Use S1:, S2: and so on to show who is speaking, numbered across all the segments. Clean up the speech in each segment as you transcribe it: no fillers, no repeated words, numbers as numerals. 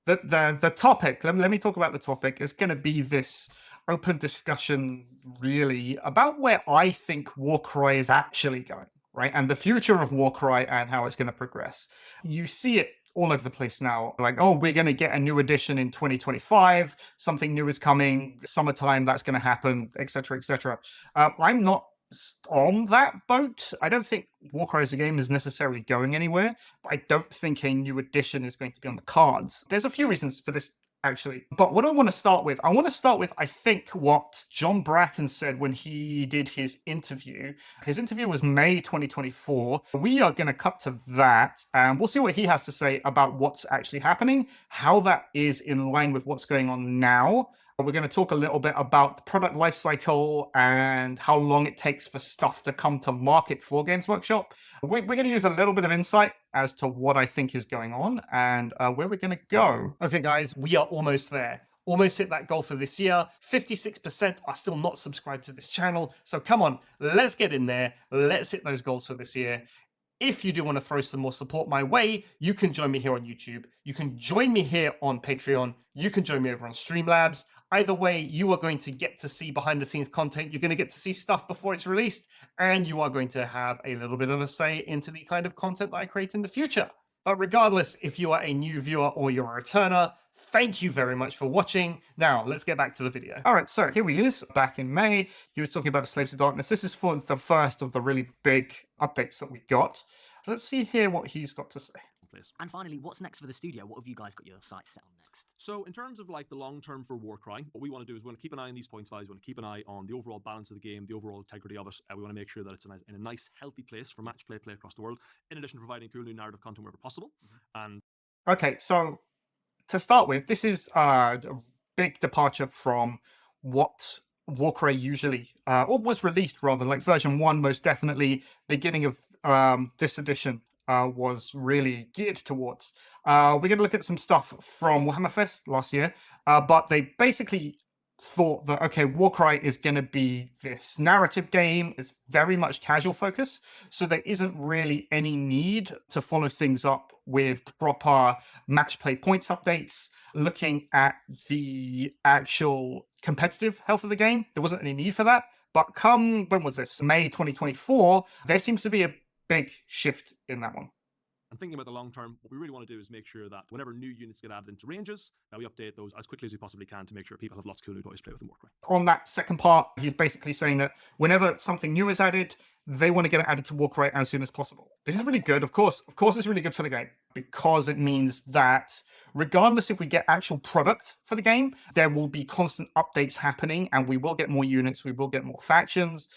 S1: The topic, let me talk about the topic, is going to be this open discussion, really, about where I think Warcry is actually going, right? And the future of Warcry and how it's going to progress. You see it all over the place now. Like, oh, we're going to get a new edition in 2025. Something new is coming. Summertime, that's going to happen, etc., etc. I'm not on that boat. I don't think Warcry as a game is necessarily going anywhere, but I don't think a new edition is going to be on the cards. There's a few reasons for this, actually. But what I want to start with, I think, what John Bracken said when he did his interview. His interview was May 2024. We are going to cut to that, and we'll see what he has to say about what's actually happening, how that is in line with what's going on now. We're going to talk a little bit about the product lifecycle and how long it takes for stuff to come to market for Games Workshop. We're going to use a little bit of insight as to what I think is going on and where we're going to go. Okay, guys, we are almost there. Almost hit that goal for this year. 56% are still not subscribed to this channel. So come on, let's get in there. Let's hit those goals for this year. If you do want to throw some more support my way, you can join me here on YouTube. You can join me here on Patreon. You can join me over on Streamlabs. Either way, you are going to get to see behind the scenes content. You're going to get to see stuff before it's released, and you are going to have a little bit of a say into the kind of content that I create in the future. But regardless, if you are a new viewer or you're a returner, thank you very much for watching. Now, let's get back to the video. All right, so here he is, back in May. He was talking about Slaves of Darkness. This is for the first of the really big updates that we got. So let's see here what he's got to say.
S2: And finally, what's next for the studio? What have you guys got your sights set on next?
S3: So in terms of like the long term for Warcry, what we want to do is we want to keep an eye on these points values. We want to keep an eye on the overall balance of the game, the overall integrity of it. We want to make sure that it's in a nice, healthy place for match play across the world. In addition to providing cool new narrative content wherever possible. And
S1: okay, so to start with, this is a big departure from what Warcry usually, or was released rather, like version 1 most definitely, beginning of this edition was really geared towards. We're going to look at some stuff from Warhammer Fest last year, but they basically thought that, okay, Warcry is going to be this narrative game. It's very much casual focus, so there isn't really any need to follow things up with proper match play points updates. Looking at the actual competitive health of the game, there wasn't any need for that. But come, when was this? May 2024, there seems to be a big shift in that one.
S3: And thinking about the long term, what we really want to do is make sure that whenever new units get added into ranges, that we update those as quickly as we possibly can to make sure people have lots of cool new toys to play with in Warcry.
S1: On that second part, he's basically saying that whenever something new is added, they want to get it added to Warcry as soon as possible. This is really good, of course. Of course, it's really good for the game because it means that regardless if we get actual product for the game, there will be constant updates happening and we will get more units, we will get more factions.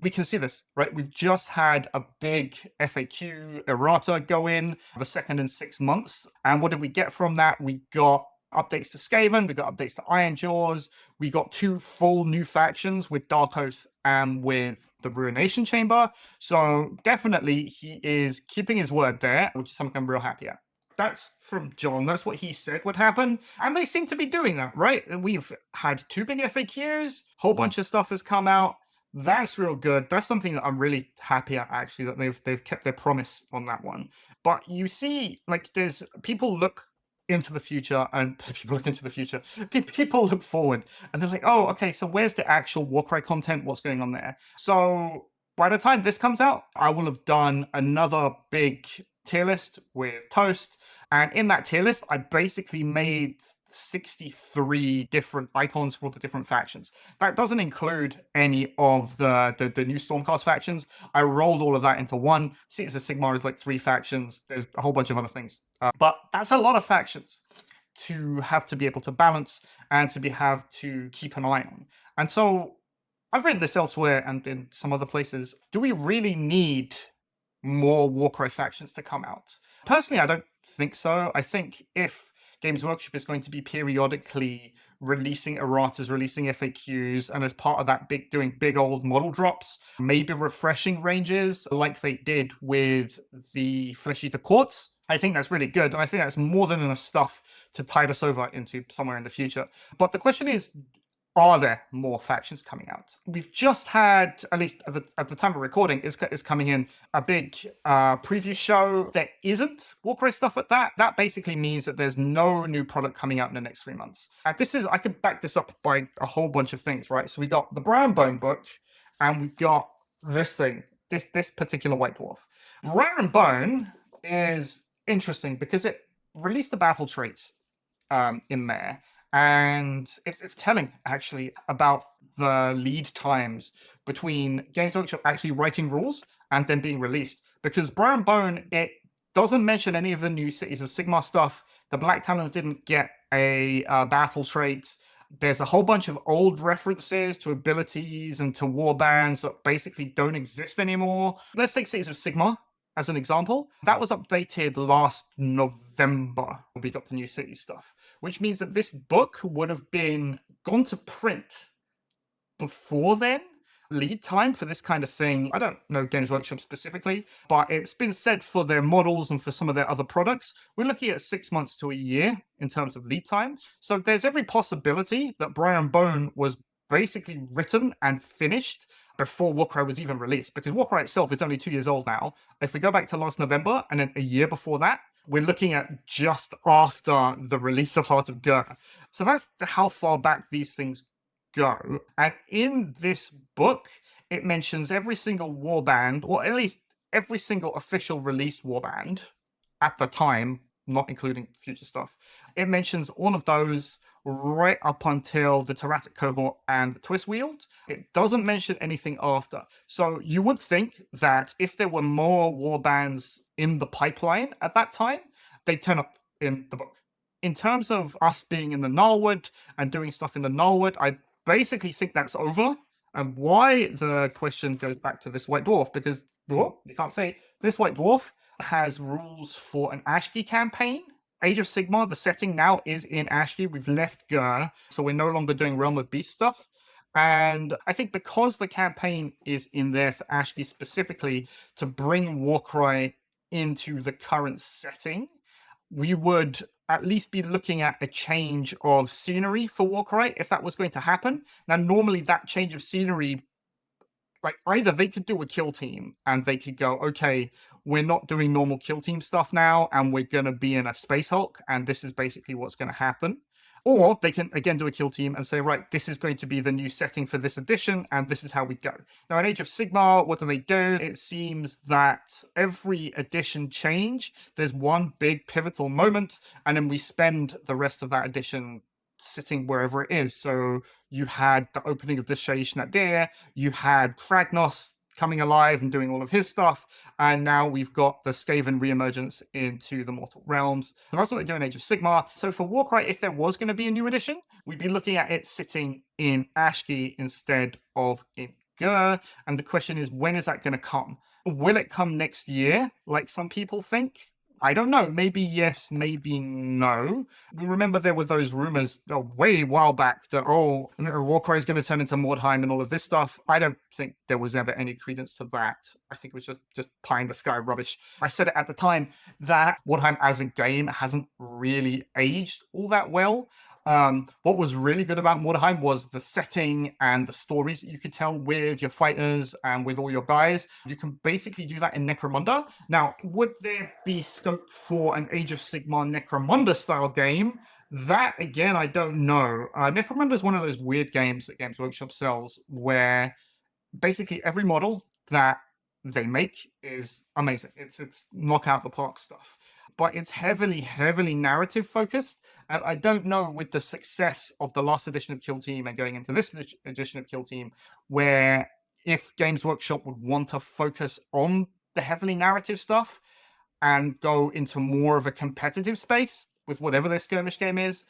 S1: We can see this, right? We've just had a big FAQ errata go in the second in 6 months. And what did we get from that? We got updates to Skaven, we got updates to Iron Jaws, we got 2 full new factions with Dark Oath and with the Ruination Chamber. So definitely he is keeping his word there, which is something I'm real happy at. That's from John. That's what he said would happen. And they seem to be doing that, right? We've had 2 big FAQs, whole bunch of stuff has come out. That's real good. That's something that I'm really happy at, actually, that they've kept their promise on that one. But you see, like, there's people look into the future and people look forward and they're like, oh, okay, so where's the actual Warcry content? What's going on there? So by the time this comes out, I will have done another big tier list with Toast. And in that tier list, I basically made 63 different icons for all the different factions. That doesn't include any of the new Stormcast factions. I rolled all of that into one. See, it's a Sigmar is like 3 factions. There's a whole bunch of other things. But that's a lot of factions to have to be able to balance and to have to keep an eye on. And so I've written this elsewhere and in some other places. Do we really need more Warcry factions to come out? Personally, I don't think so. I think if Games Workshop is going to be periodically releasing erratas, releasing FAQs, and as part of that, doing big old model drops, maybe refreshing ranges like they did with the Flesh Eater Courts. I think that's really good, and I think that's more than enough stuff to tide us over into somewhere in the future. But the question is, are there more factions coming out? We've just had, at least at the time of recording, is coming in a big preview show. There isn't Warcry stuff at that. That basically means that there's no new product coming out in the next 3 months. And I could back this up by a whole bunch of things, right? So we got the Brown Bone book, and we got this thing, this particular White Dwarf. Brown Bone is interesting because it released the battle traits in there. And it's telling, actually, about the lead times between Games Workshop actually writing rules and then being released. Because Brown Bone, it doesn't mention any of the new Cities of Sigmar stuff. The Black Talons didn't get a battle trait. There's a whole bunch of old references to abilities and to warbands that basically don't exist anymore. Let's take Cities of Sigmar as an example. That was updated last November. We got the new city stuff, which means that this book would have been gone to print before then. Lead time for this kind of thing, I don't know Games Workshop specifically, but it's been said for their models and for some of their other products, we're looking at 6 months to a year in terms of lead time. So there's every possibility that Brown Bone was basically written and finished before Warcry was even released, because Warcry itself is only 2 years old now. If we go back to last November and then a year before that, we're looking at just after the release of Heart of Gur. So that's how far back these things go. And in this book, it mentions every single warband, or at least every single official released warband at the time, not including future stuff. It mentions all of those right up until the Tyrantic Cohort and the Twist Wield. It doesn't mention anything after. So you would think that if there were more warbands in the pipeline at that time, they'd turn up in the book. In terms of us being in the Gnarlwood and doing stuff in the Gnarlwood, I basically think that's over. And why the question goes back to this White Dwarf, because, well, you can't say it. This White Dwarf has rules for an Ashki campaign. Age of Sigmar, the setting now is in Ashki. We've left Gur, so we're no longer doing Realm of Beast stuff. And I think because the campaign is in there for Ashki specifically to bring Warcry into the current setting, we would at least be looking at a change of scenery for Warcry if that was going to happen. Now, normally that change of scenery, like, either they could do a kill team and they could go, okay, we're not doing normal kill team stuff now and we're going to be in a Space Hulk and this is basically what's going to happen. Or they can, again, do a kill team and say, right, this is going to be the new setting for this edition, and this is how we go. Now, in Age of Sigmar, what do? It seems that every edition change, there's one big pivotal moment, and then we spend the rest of that edition sitting wherever it is. So you had the opening of the Shaiish Nadir, you had Kragnos coming alive and doing all of his stuff, and now we've got the Skaven reemergence into the Mortal Realms. And that's what they do in Age of Sigmar. So for Warcry, if there was going to be a new edition, we'd be looking at it sitting in Ashki instead of in Gur. And the question is, when is that going to come? Will it come next year, like some people think? I don't know. Maybe yes, maybe no. Remember, there were those rumors way while back that, Warcry is going to turn into Mordheim and all of this stuff. I don't think there was ever any credence to that. I think it was just pie in the sky rubbish. I said it at the time that Mordheim as a game hasn't really aged all that well. What was really good about Mordheim was the setting and the stories that you could tell with your fighters and with all your guys. You can basically do that in Necromunda. Now, would there be scope for an Age of Sigmar Necromunda style game? That, again, I don't know. Necromunda is one of those weird games that Games Workshop sells where basically every model that they make is amazing. It's knock out the park stuff. But it's heavily narrative focused. And I don't know, with the success of the last edition of Kill Team and going into this edition of Kill Team, where if Games Workshop would want to focus on the heavily narrative stuff and go into more of a competitive space with whatever their skirmish game is,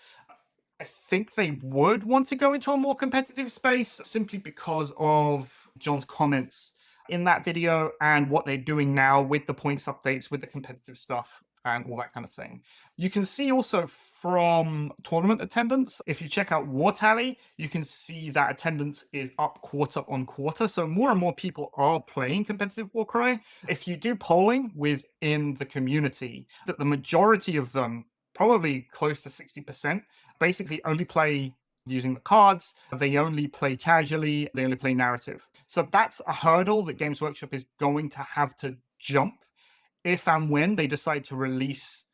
S1: I think they would want to go into a more competitive space simply because of John's comments in that video and what they're doing now with the points updates, with the competitive stuff and all that kind of thing. You can see also from tournament attendance, if you check out War Tally, you can see that attendance is up quarter on quarter. So more and more people are playing competitive Warcry. If you do polling within the community, that the majority of them, probably close to 60%, basically only play using the cards. They only play casually. They only play narrative. So that's a hurdle that Games Workshop is going to have to jump if and when they decide to release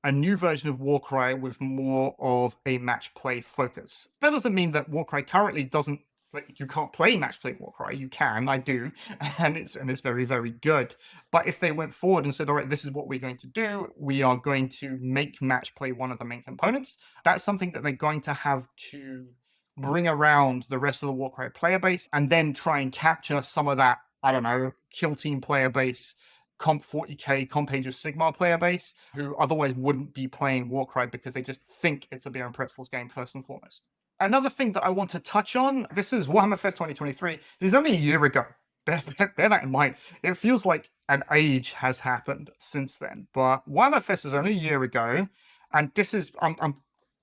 S1: a new version of Warcry with more of a match play focus. That doesn't mean that Warcry currently doesn't, like, you can't play match play Warcry. You can, I do, and it's very, very good. But if they went forward and said, all right, this is what we're going to do, we are going to make match play one of the main components, that's something that they're going to have to bring around the rest of the Warcry player base and then try and capture some of that, I don't know, kill team player base, Comp 40k, Comp Age of Sigmar player base, who otherwise wouldn't be playing Warcry because they just think it's a beer and pretzels game first and foremost. Another thing that I want to touch on, this is Warhammer Fest 2023. This is only a year ago. Bear that in mind. It feels like an age has happened since then. But Warhammer Fest was only a year ago, and this is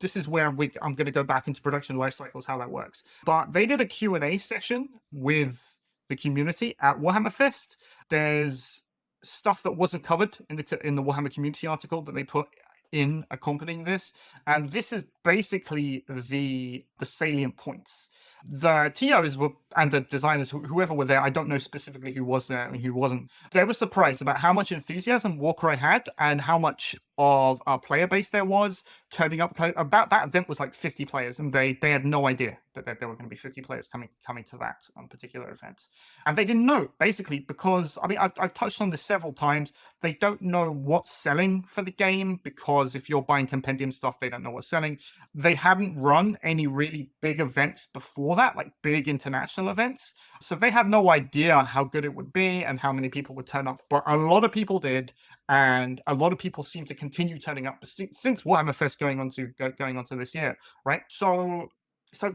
S1: this is where I'm going to go back into production life cycles, how that works. But they did a Q&A session with the community at Warhammer Fest. There's stuff that wasn't covered in the Warhammer community article that they put in accompanying this, and this is basically the salient points. The TOs were, and the designers, whoever were there, I don't know specifically who was there and who wasn't, they were surprised about how much enthusiasm Warcry had and how much of our player base there was turning up. About that event was like 50 players, and they had no idea that there were going to be 50 players coming to that particular event. And they didn't know, basically, because, I mean, I've touched on this several times, they don't know what's selling for the game, because if you're buying compendium stuff, they don't know what's selling. They hadn't run any really big events before that, like big international events. So they had no idea how good it would be and how many people would turn up. But a lot of people did, and a lot of people seem to continue turning up since Warhammer Fest going on to this year, right? So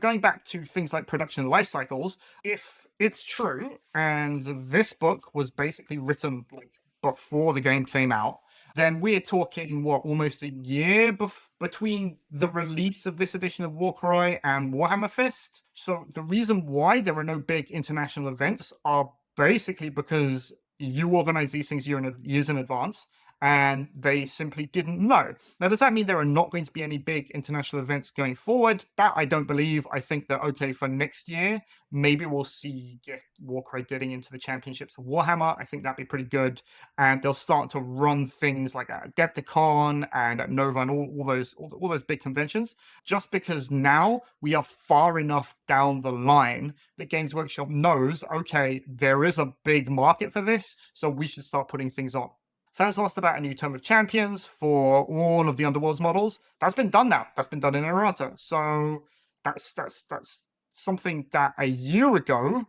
S1: going back to things like production life cycles, if it's true, and this book was basically written like before the game came out, then we're talking, almost a year between the release of this edition of Warcry and Warhammer Fest. So the reason why there are no big international events are basically because you organize these things years in advance, and they simply didn't know. Now, does that mean there are not going to be any big international events going forward? That I don't believe. I think that, okay, for next year, maybe we'll see Warcry getting into the championships of Warhammer. I think that'd be pretty good. And they'll start to run things like at Adepticon and at Nova and all those big conventions, just because now we are far enough down the line that Games Workshop knows, okay, there is a big market for this, so we should start putting things on. Fans asked about a new Tome of Champions for all of the Underworlds models. That's been done now. That's been done in errata. So that's something that a year ago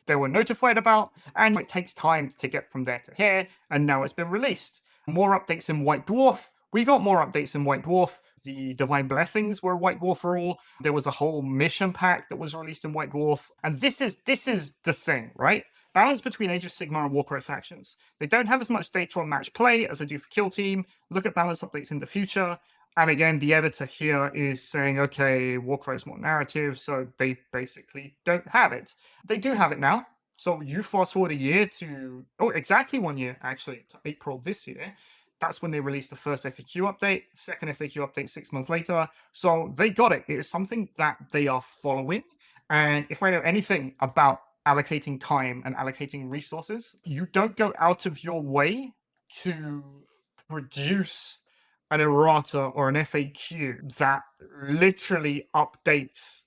S1: they were notified about, and it takes time to get from there to here, and now it's been released. More updates in White Dwarf. We got more updates in White Dwarf. The Divine Blessings were White Dwarf for all. There was a whole mission pack that was released in White Dwarf. And this is the thing, right? Balance between Age of Sigmar and Warcry factions. They don't have as much data on match play as they do for Kill Team. Look at balance updates in the future. And again, the editor here is saying, okay, Warcry is more narrative, so they basically don't have it. They do have it now. So you fast forward a year to, exactly 1 year, actually, to April this year. That's when they released the first FAQ update, second FAQ update 6 months later. So they got it. It is something that they are following. And if I know anything about allocating time and allocating resources, you don't go out of your way to produce an errata or an FAQ that literally updates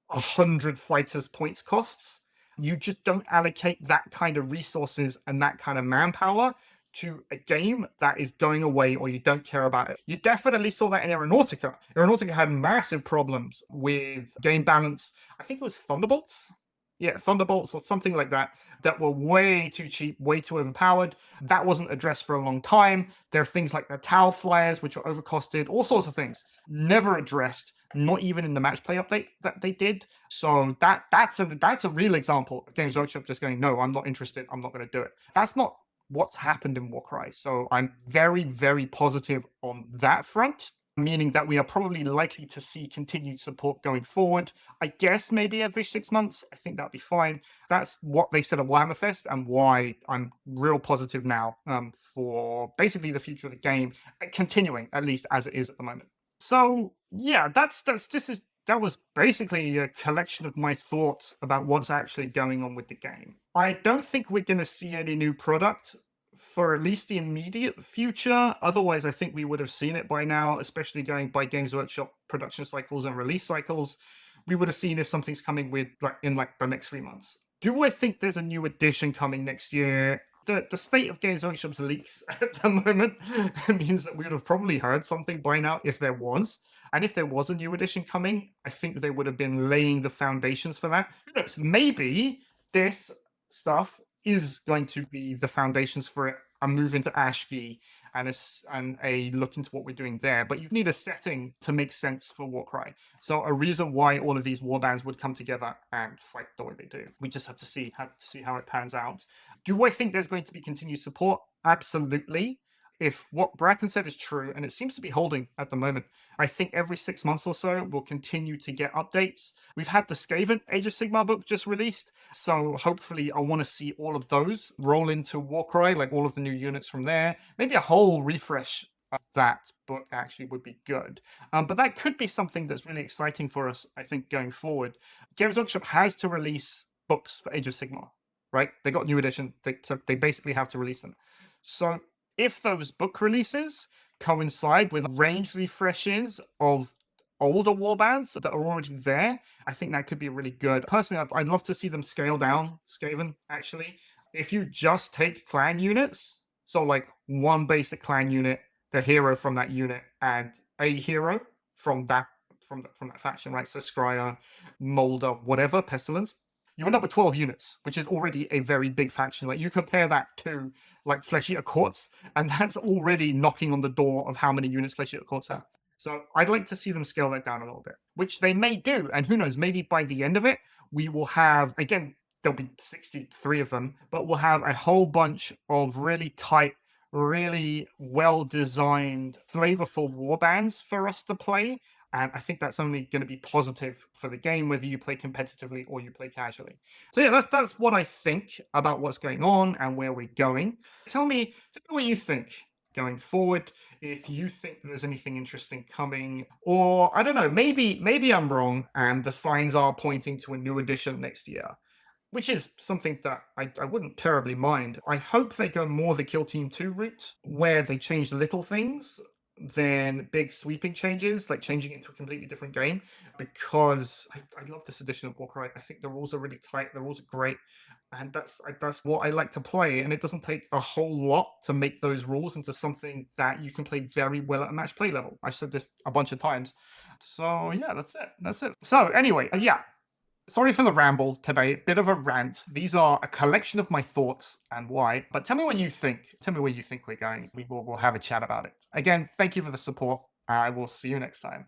S1: 100 fighters' points costs. You just don't allocate that kind of resources and that kind of manpower to a game that is going away or you don't care about it. You definitely saw that in Aeronautica. Aeronautica had massive problems with game balance. I think it was Thunderbolts. Yeah, Thunderbolts or something like that were way too cheap, way too overpowered. That wasn't addressed for a long time. There are things like the Tau Flyers, which are overcosted, all sorts of things. Never addressed, not even in the match play update that they did. So that's a real example of Games Workshop just going, no, I'm not interested, I'm not going to do it. That's not what's happened in Warcry. So I'm very, very positive on that front, meaning that we are probably likely to see continued support going forward. I guess maybe every 6 months. I think that'd be fine. That's what they said at Warhammer Fest, and why I'm real positive now for basically the future of the game, continuing at least as it is at the moment. So yeah, this is that was basically a collection of my thoughts about what's actually going on with the game. I don't think we're going to see any new product for at least the immediate future. Otherwise, I think we would have seen it by now, especially going by Games Workshop production cycles and release cycles. We would have seen if something's coming with in the next 3 months. Do I think there's a new edition coming next year? The state of Games Workshop's leaks at the moment means that we would have probably heard something by now if there was. And if there was a new edition coming, I think they would have been laying the foundations for that. Who knows? Maybe this stuff is going to be the foundations for a move into ASCII and a look into what we're doing there. But you need a setting to make sense for Warcry. So a reason why all of these warbands would come together and fight the way they do. We just have to see how it pans out. Do I think there's going to be continued support? Absolutely. If what Bracken said is true, and it seems to be holding at the moment, I think every 6 months or so we'll continue to get updates. We've had the Skaven Age of Sigmar book just released, so hopefully I want to see all of those roll into Warcry, like all of the new units from there. Maybe a whole refresh of that book actually would be good. But that could be something that's really exciting for us, I think, going forward. Games Workshop has to release books for Age of Sigmar, right? They got new edition, so they basically have to release them. So if those book releases coincide with range refreshes of older warbands that are already there, I think that could be really good. Personally, I'd love to see them scale down Skaven, actually. If you just take clan units, so like one basic clan unit, the hero from that unit, and a hero from that faction, right? So Scryer, Molder, whatever, Pestilence, you end up with 12 units, which is already a very big faction. Like, you compare that to like Flesh Eater Courts, and that's already knocking on the door of how many units Flesh Eater Courts have. So I'd like to see them scale that down a little bit, which they may do. And who knows, maybe by the end of it, we will have, again, there'll be 63 of them, but we'll have a whole bunch of really tight, really well-designed, flavorful warbands for us to play. And I think that's only going to be positive for the game, whether you play competitively or you play casually. So yeah, that's what I think about what's going on and where we're going. Tell me what you think going forward, if you think there's anything interesting coming, or I don't know, maybe I'm wrong and the signs are pointing to a new edition next year, which is something that I wouldn't terribly mind. I hope they go more the Kill Team 2 route, where they change little things than big sweeping changes, like changing it into a completely different game, because I love this edition of Warcry. I think the rules are really tight, the rules are great, and that's what I like to play, and it doesn't take a whole lot to make those rules into something that you can play very well at a match play level. I've said this a bunch of times. So yeah, that's it. So anyway, yeah, sorry for the ramble today, bit of a rant. These are a collection of my thoughts and why, but tell me what you think. Tell me where you think we're going. We'll have a chat about it. Again, thank you for the support. I will see you next time.